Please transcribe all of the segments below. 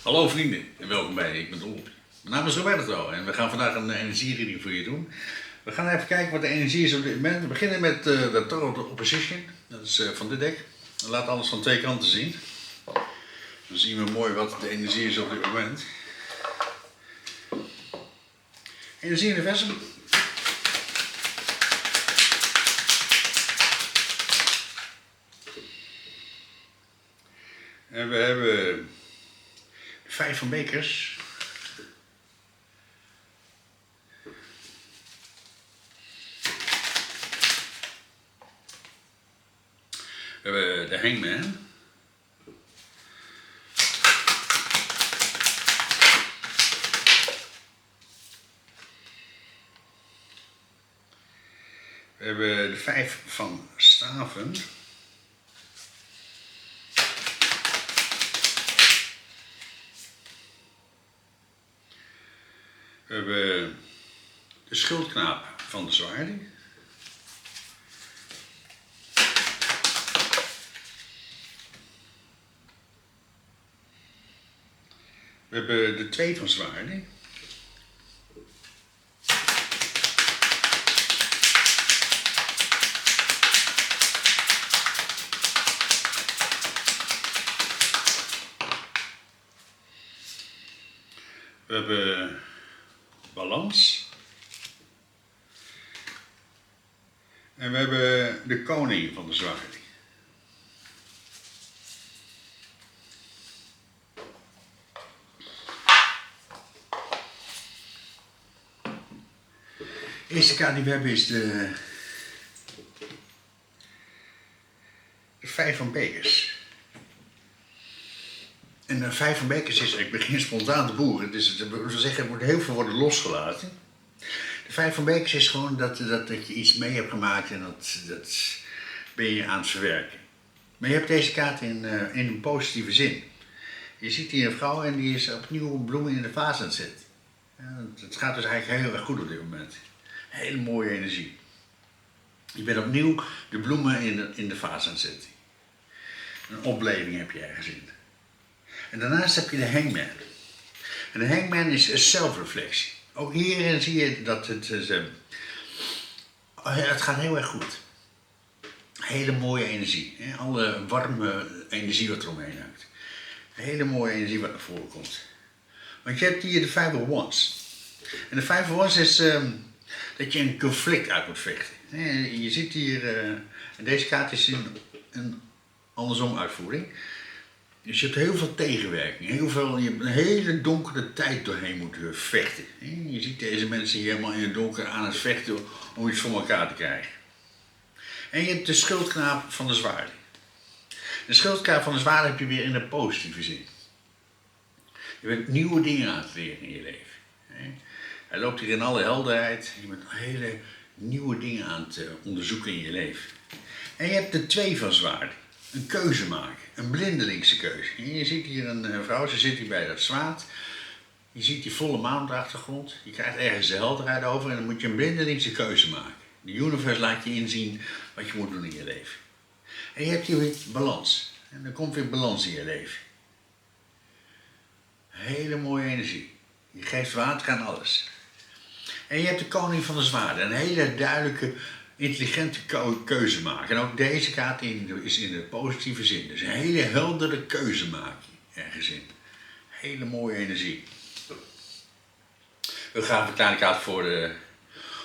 Hallo vrienden en welkom bij Ik ben Dolop. Mijn naam is Roberto en we gaan vandaag een energiereading voor je doen. We gaan even kijken wat de energie is op dit moment. We beginnen met de Tarot Opposition, dat is van dit deck. We laten alles van twee kanten zien. Dan zien we mooi wat de energie is op dit moment. Energie universum. En we hebben 5 van bekers. We hebben de Hangman. We hebben de 5 van staven. We hebben de schildknaap van de zwaarden. We hebben de 2 van zwaarden. We hebben balans. En we hebben de koning van de zwaarden. De eerste kaart die we hebben is de 5 van bekers. En de 5 van bekers is, ik begin spontaan te boeren, dus dat wil zeggen, er wordt heel veel worden losgelaten. De 5 van bekers is gewoon dat je iets mee hebt gemaakt en dat ben je aan het verwerken. Maar je hebt deze kaart in een positieve zin. Je ziet hier een vrouw en die is opnieuw bloemen in de vaas aan het zetten. Ja, het gaat dus eigenlijk heel erg goed op dit moment. Hele mooie energie. Je bent opnieuw de bloemen in de vaas aan het zetten. Een opleving heb je ergens in. En daarnaast heb je de Hangman. En de Hangman is zelfreflectie. Ook hierin zie je dat het gaat heel erg goed. Hele mooie energie. Alle warme energie wat er omheen hangt. Hele mooie energie wat naar voren komt. Want je hebt hier de 5 of Wands. En de 5 of Wands is dat je een conflict uit moet vechten. Je ziet hier, en deze kaart is een andersom uitvoering. Dus je hebt heel veel tegenwerking, je hebt een hele donkere tijd doorheen moeten vechten. Je ziet deze mensen hier helemaal in het donker aan het vechten om iets voor elkaar te krijgen. En je hebt de schildknaap van de zwaarden. De schildknaap van de zwaarden heb je weer in een positieve zin. Je bent nieuwe dingen aan het leren in je leven. Hij loopt hier in alle helderheid. Je bent hele nieuwe dingen aan het onderzoeken in je leven. En je hebt de 2 van zwaarden. Een keuze maken. Een blindelingse keuze. Je ziet hier een vrouw, ze zit hier bij dat zwaard. Je ziet die volle maan op de achtergrond. Je krijgt ergens de helderheid over en dan moet je een blindelingse keuze maken. De universe laat je inzien wat je moet doen in je leven. En je hebt hier weer balans. En er komt weer balans in je leven. Hele mooie energie. Je geeft water aan alles. En je hebt de koning van de zwaarden. Een hele duidelijke, intelligente keuze maken. En ook deze kaart is in de positieve zin. Dus een hele heldere keuze maak je ergens in. Hele mooie energie. We gaan een kleine kaart voor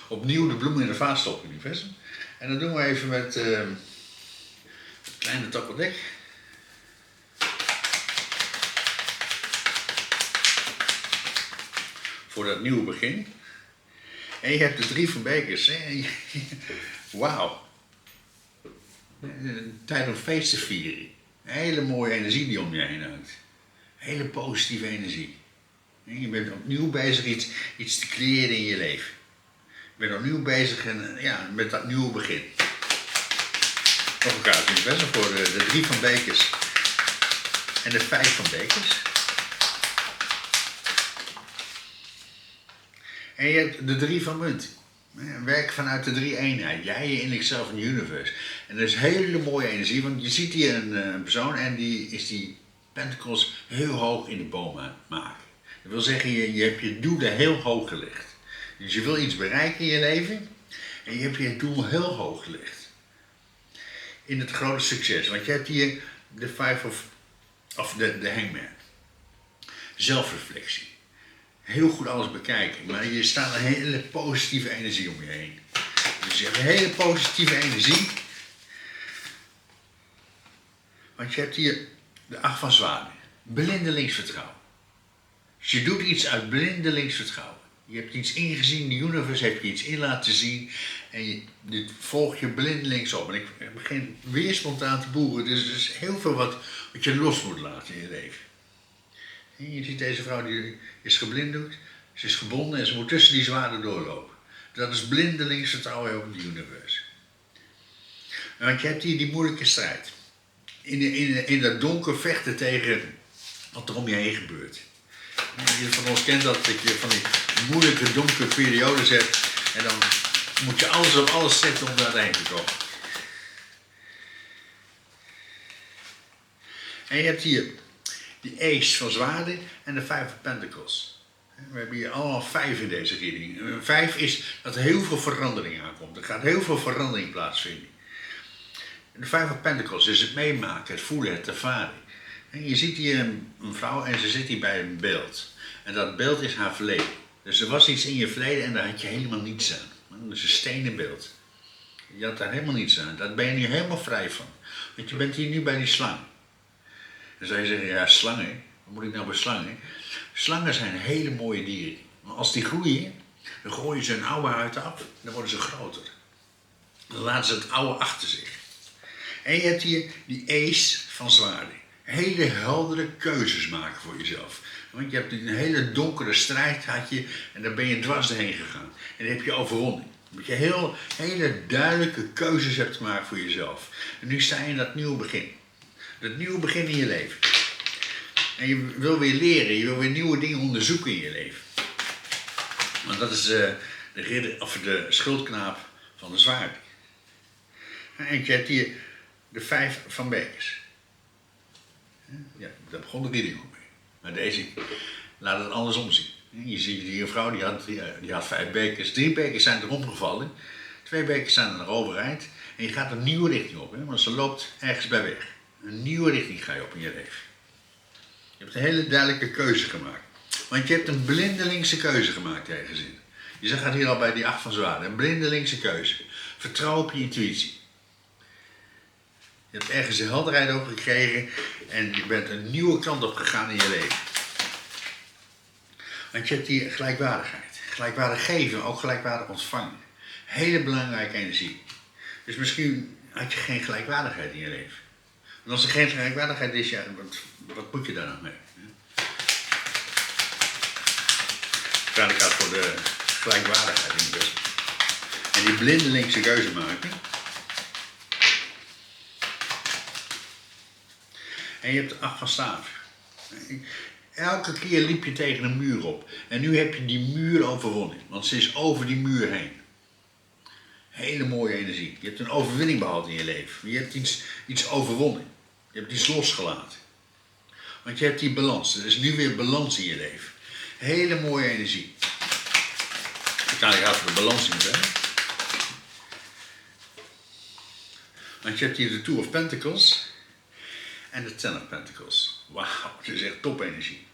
opnieuw de bloemen in de vaas stoppen, universum. En dat doen we even met het kleine tapperdek. Voor dat nieuwe begin. En je hebt de 3 van bekers. Wauw. Tijd om feest te vieren. Een hele mooie energie die om je heen hangt. Hele positieve energie. Je bent opnieuw bezig iets te creëren in je leven. Je bent opnieuw bezig met dat nieuwe begin. Nog een kaart best wel voor de 3 van bekers. En de 5 van bekers. En je hebt de 3 van munt. Werk vanuit de 3 eenheid. Jij, je innerlijk zelf en de universe. En dat is hele mooie energie, want je ziet hier een persoon en die Pentacles heel hoog in de boom maken. Dat wil zeggen, je hebt je doelen heel hoog gelegd. Dus je wil iets bereiken in je leven en je hebt je doel heel hoog gelegd. In het grote succes. Want je hebt hier de de Hangman. Zelfreflectie. Heel goed alles bekijken, maar je staat een hele positieve energie om je heen. Dus je hebt een hele positieve energie. Want je hebt hier de 8 van zwaarden. Blindelingsvertrouwen. Dus je doet iets uit blindelingsvertrouwen. Je hebt iets ingezien, de universe heeft je iets in laten zien. En dit volg je blindelings op. En ik begin weer spontaan te boeren. Dus er is heel veel wat je los moet laten in je leven. En je ziet deze vrouw die is geblinddoekt. Ze is gebonden en ze moet tussen die zwaarden doorlopen. Dat is blindelings vertrouwen op de universe. Want je hebt hier die moeilijke strijd. In dat donker vechten tegen wat er om je heen gebeurt. Iedereen van ons kent dat je van die moeilijke donkere periodes hebt. En dan moet je alles op alles zetten om daarheen te komen. En je hebt hier die Ace van zwaarden en de 5 van Pentacles. We hebben hier allemaal 5 in deze reading. 5 is dat er heel veel verandering aankomt. Er gaat heel veel verandering plaatsvinden. En de 5 van Pentacles is het meemaken, het voelen, het ervaren. En je ziet hier een vrouw en ze zit hier bij een beeld. En dat beeld is haar verleden. Dus er was iets in je verleden en daar had je helemaal niets aan. Dat is een stenen beeld. Je had daar helemaal niets aan. Daar ben je nu helemaal vrij van. Want je bent hier nu bij die slang. Dan zou je zeggen, ja, slangen, wat moet ik nou bij slangen? Slangen zijn hele mooie dieren. Maar als die groeien, dan gooien ze hun oude huid af, dan worden ze groter. Dan laten ze het oude achter zich. En je hebt hier die Ace van zwaarden. Hele heldere keuzes maken voor jezelf. Want je hebt een hele donkere strijd had je, en daar ben je dwars doorheen gegaan. En dan heb je overwonnen. Omdat je hele duidelijke keuzes hebt gemaakt voor jezelf. En nu sta je in dat nieuwe begin. Dat nieuwe begin in je leven. En je wil weer leren, je wil weer nieuwe dingen onderzoeken in je leven. Want dat is de schildknaap van de zwaarden. En je hebt hier de 5 van bekers. Ja, daar begon de reading ook mee. Maar deze laat het andersom zien. Je ziet hier een vrouw die had 5 bekers. 3 bekers zijn erop gevallen. 2 bekers zijn er nog overeind. En je gaat een nieuwe richting op. Want ze loopt ergens bij weg. Een nieuwe richting ga je op in je leven. Je hebt een hele duidelijke keuze gemaakt. Want je hebt een blindelingse keuze gemaakt ergens in. Je gaat hier al bij die 8 van zwaarden. Een blindelingse keuze. Vertrouw op je intuïtie. Je hebt ergens de helderheid over gekregen en je bent een nieuwe kant op gegaan in je leven. Want je hebt hier gelijkwaardigheid. Gelijkwaardig geven, ook gelijkwaardig ontvangen. Hele belangrijke energie. Dus misschien had je geen gelijkwaardigheid in je leven. En als er geen gelijkwaardigheid is, ja, wat moet je daar nog mee? Ik ga voor de gelijkwaardigheid in best. En die blindelingse keuze maken. En je hebt de 8 van staven. Elke keer liep je tegen een muur op. En nu heb je die muur overwonnen. Want ze is over die muur heen. Hele mooie energie. Je hebt een overwinning behaald in je leven. Je hebt iets overwonnen. Je hebt iets losgelaten. Want je hebt die balans. Er is nu weer balans in je leven. Hele mooie energie. Ik ga voor de balans in zijn. Want je hebt hier de Two of Pentacles. En de Ten of Pentacles. Wauw, het is echt top energie.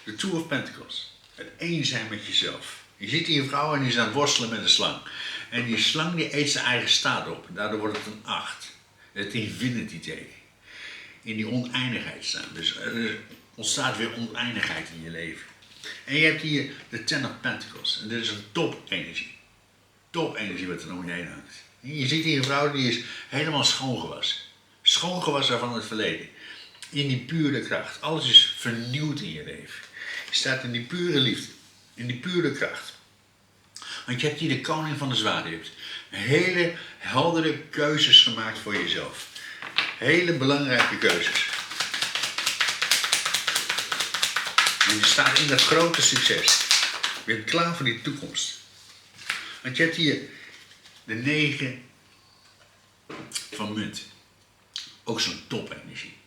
De Two of Pentacles. Het één zijn met jezelf. Je ziet hier een vrouw en die is aan het worstelen met een slang. En die slang die eet zijn eigen staat op. Daardoor wordt het een 8. Het infinity teken. In die oneindigheid staan. Dus er ontstaat weer oneindigheid in je leven. En je hebt hier de Ten of Pentacles. En dit is een top energie. Top energie wat er om je heen hangt. Je ziet hier een vrouw die is helemaal schoongewassen. Schoongewassen van het verleden. In die pure kracht. Alles is vernieuwd in je leven. Je staat in die pure liefde. In die pure kracht. Want je hebt hier de koning van de zwaarden. Je hebt hele heldere keuzes gemaakt voor jezelf. Hele belangrijke keuzes. En je staat in dat grote succes. Je bent klaar voor die toekomst. Want je hebt hier de 9 van munt. Ook zo'n top energie.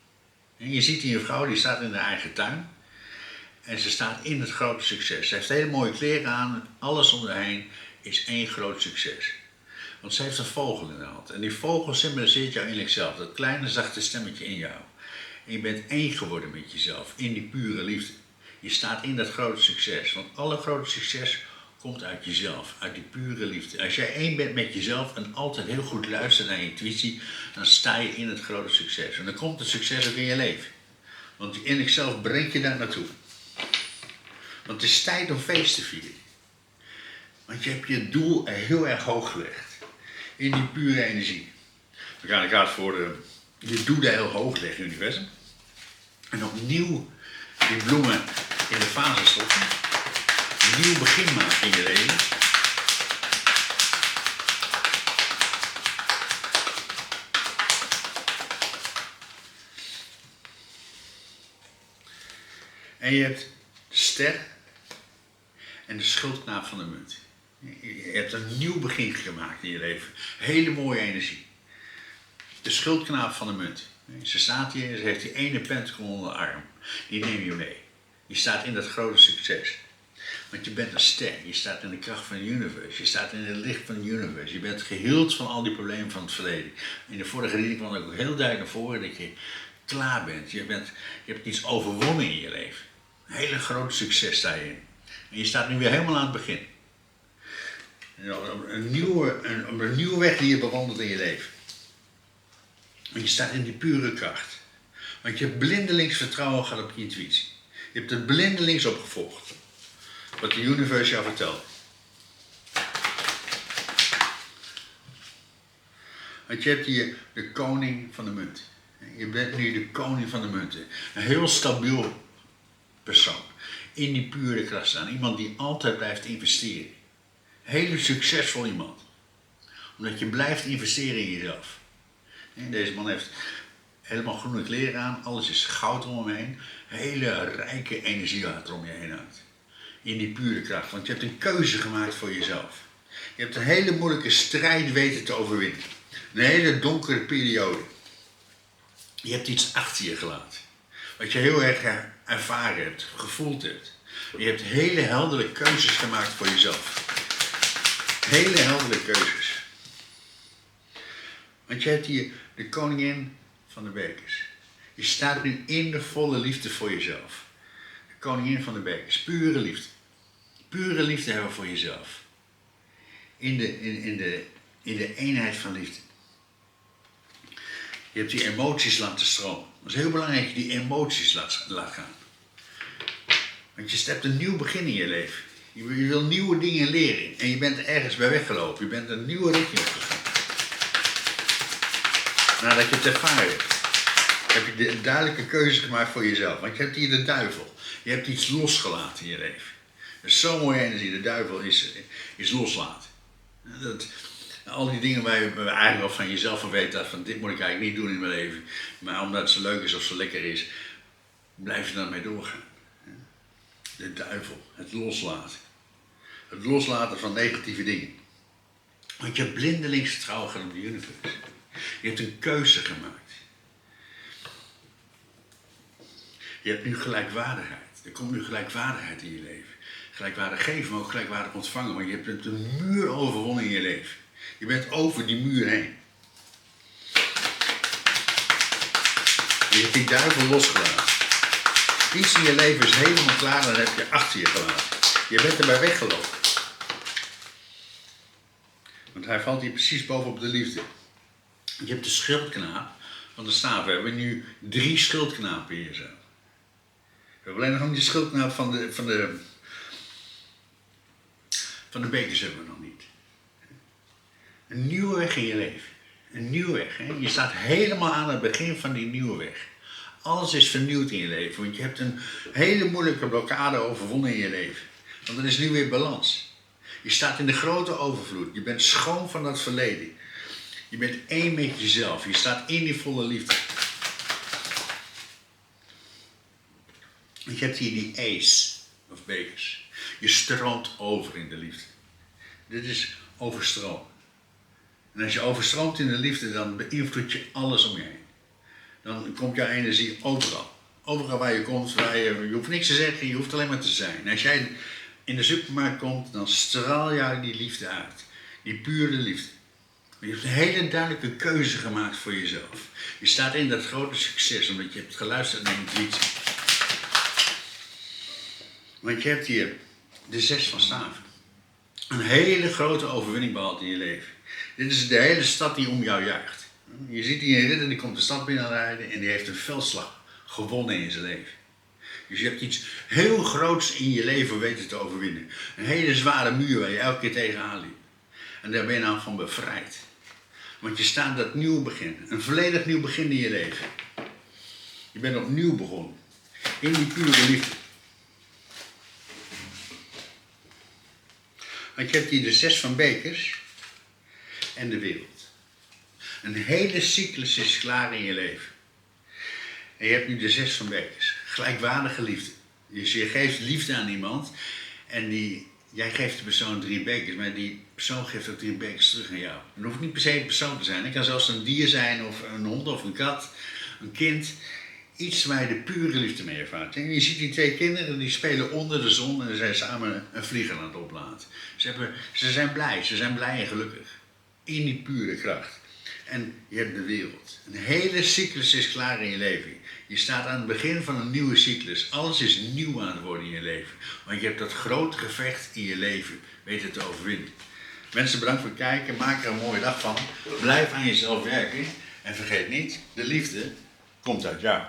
En je ziet hier een vrouw die staat in haar eigen tuin. En ze staat in het grote succes. Ze heeft hele mooie kleren aan. Alles om haar heen is één groot succes. Want ze heeft een vogel in de hand. En die vogel symboliseert jouw innerlijk zelf. Dat kleine zachte stemmetje in jou. En je bent één geworden met jezelf. In die pure liefde. Je staat in dat grote succes. Want alle grote succes komt uit jezelf. Uit die pure liefde. Als jij één bent met jezelf en altijd heel goed luistert naar je intuïtie. Dan sta je in het grote succes. En dan komt het succes ook in je leven. Want je innerlijk zelf brengt je daar naartoe. Want het is tijd om feest te vieren. Want je hebt je doel er heel erg hoog gelegd. In die pure energie. We gaan inderdaad voor je doel er heel hoog leggen, universum. En opnieuw die bloemen in de fase stoppen. Een nieuw begin maken in je leven. En je hebt de ster en de schildknaap van de munt. Je hebt een nieuw begin gemaakt in je leven. Hele mooie energie. De schildknaap van de munt. Ze staat hier en ze heeft die ene pentacle onder de arm. Die neem je mee. Je staat in dat grote succes. Want je bent een ster. Je staat in de kracht van het universe. Je staat in het licht van het universe. Je bent geheeld van al die problemen van het verleden. In de vorige reading kwam ook heel duidelijk naar voren dat je klaar bent. Je hebt iets overwonnen in je leven. Een hele groot succes sta je in. En je staat nu weer helemaal aan het begin. Een nieuwe weg die je bewandelt in je leven. En je staat in die pure kracht. Want je hebt blindelings vertrouwen gehad op je intuïtie. Je hebt het blindelings opgevolgd. Wat de universe jou vertelt. Want je hebt hier de koning van de munt. Je bent nu de koning van de munten. Een heel stabiel persoon. In die pure kracht staan. Iemand die altijd blijft investeren. Hele succesvol iemand. Omdat je blijft investeren in jezelf. En deze man heeft helemaal groene kleren aan. Alles is goud om hem heen. Hele rijke energie wat er om je heen hangt. In die pure kracht. Want je hebt een keuze gemaakt voor jezelf. Je hebt een hele moeilijke strijd weten te overwinnen. Een hele donkere periode. Je hebt iets achter je gelaten. Wat je heel erg ervaren hebt, gevoeld hebt. Je hebt hele heldere keuzes gemaakt voor jezelf. Hele heldere keuzes. Want je hebt hier de koningin van de bekers. Je staat nu in de volle liefde voor jezelf. De koningin van de bekers. Pure liefde. Pure liefde hebben voor jezelf. In de eenheid van liefde. Je hebt die emoties laten stromen. Het is heel belangrijk dat je die emoties laat gaan. Want je hebt een nieuw begin in je leven. Je wil nieuwe dingen leren. En je bent ergens bij weggelopen. Je bent een nieuwe richting opgegaan. Nadat je het ervaren hebt. Heb je de duidelijke keuze gemaakt voor jezelf. Want je hebt hier de duivel. Je hebt iets losgelaten in je leven. Dat is zo'n mooie energie. De duivel is loslaten. Al die dingen waar je eigenlijk wel van jezelf van weet, dat van dit moet ik eigenlijk niet doen in mijn leven. Maar omdat het zo leuk is of zo lekker is, blijf je daarmee doorgaan. De duivel, het loslaten. Het loslaten van negatieve dingen. Want je hebt blindelings vertrouwen gehad op de universe. Je hebt een keuze gemaakt. Je hebt nu gelijkwaardigheid. Er komt nu gelijkwaardigheid in je leven. Gelijkwaardig geven, maar ook gelijkwaardig ontvangen. Want je hebt een muur overwonnen in je leven. Je bent over die muur heen. Je hebt die duivel losgelaten. Iets in je leven is helemaal klaar, dan heb je achter je gelaten. Je bent erbij weggelopen. Want hij valt hier precies bovenop de liefde. Je hebt de schildknaap van de staaf. We hebben nu 3 schildknapen hier zo. We hebben alleen nog die schildknaap van de bekers hebben we nog niet. Een nieuwe weg in je leven. Een nieuwe weg. Hè? Je staat helemaal aan het begin van die nieuwe weg. Alles is vernieuwd in je leven. Want je hebt een hele moeilijke blokkade overwonnen in je leven. Want er is nu weer balans. Je staat in de grote overvloed. Je bent schoon van dat verleden. Je bent één met jezelf. Je staat in die volle liefde. Je hebt hier die ace of bekers. Je stroomt over in de liefde. Dit is overstromen. En als je overstroomt in de liefde, dan beïnvloed je alles om je heen. dan komt jouw energie overal. Overal waar je komt, je hoeft niks te zeggen, je hoeft alleen maar te zijn. En als jij in de supermarkt komt, dan straal jij die liefde uit. Die pure liefde. Je hebt een hele duidelijke keuze gemaakt voor jezelf. Je staat in dat grote succes, omdat je hebt geluisterd naar intuïtie. Want je hebt hier de 6 van staven. Een hele grote overwinning behaald in je leven. Dit is de hele stad die om jou juicht. Je ziet hier een ridder die komt de stad binnenrijden en die heeft een veldslag gewonnen in zijn leven. Dus je hebt iets heel groots in je leven weten te overwinnen. Een hele zware muur waar je elke keer tegenaan liep. En daar ben je nou van bevrijd. Want je staat dat nieuw begin. Een volledig nieuw begin in je leven. Je bent opnieuw begonnen. In die pure liefde. Want je hebt hier de 6 van bekers en de wereld. Een hele cyclus is klaar in je leven. En je hebt nu de 6 van bekers. Gelijkwaardige liefde. Dus je geeft liefde aan iemand en jij geeft de persoon 3 bekers, maar die persoon geeft ook 3 bekers terug aan jou. Het hoeft niet per se een persoon te zijn. Het kan zelfs een dier zijn of een hond of een kat, een kind. Iets waar je de pure liefde mee ervaart. En je ziet die 2 kinderen die spelen onder de zon en ze zijn samen een vlieger aan het oplaten. Ze zijn blij en gelukkig. In die pure kracht. En je hebt de wereld. Een hele cyclus is klaar in je leven. Je staat aan het begin van een nieuwe cyclus. Alles is nieuw aan het worden in je leven. Want je hebt dat grote gevecht in je leven weten te overwinnen. Mensen, bedankt voor het kijken. Maak er een mooie dag van. Blijf aan jezelf werken. En vergeet niet, de liefde komt uit jou.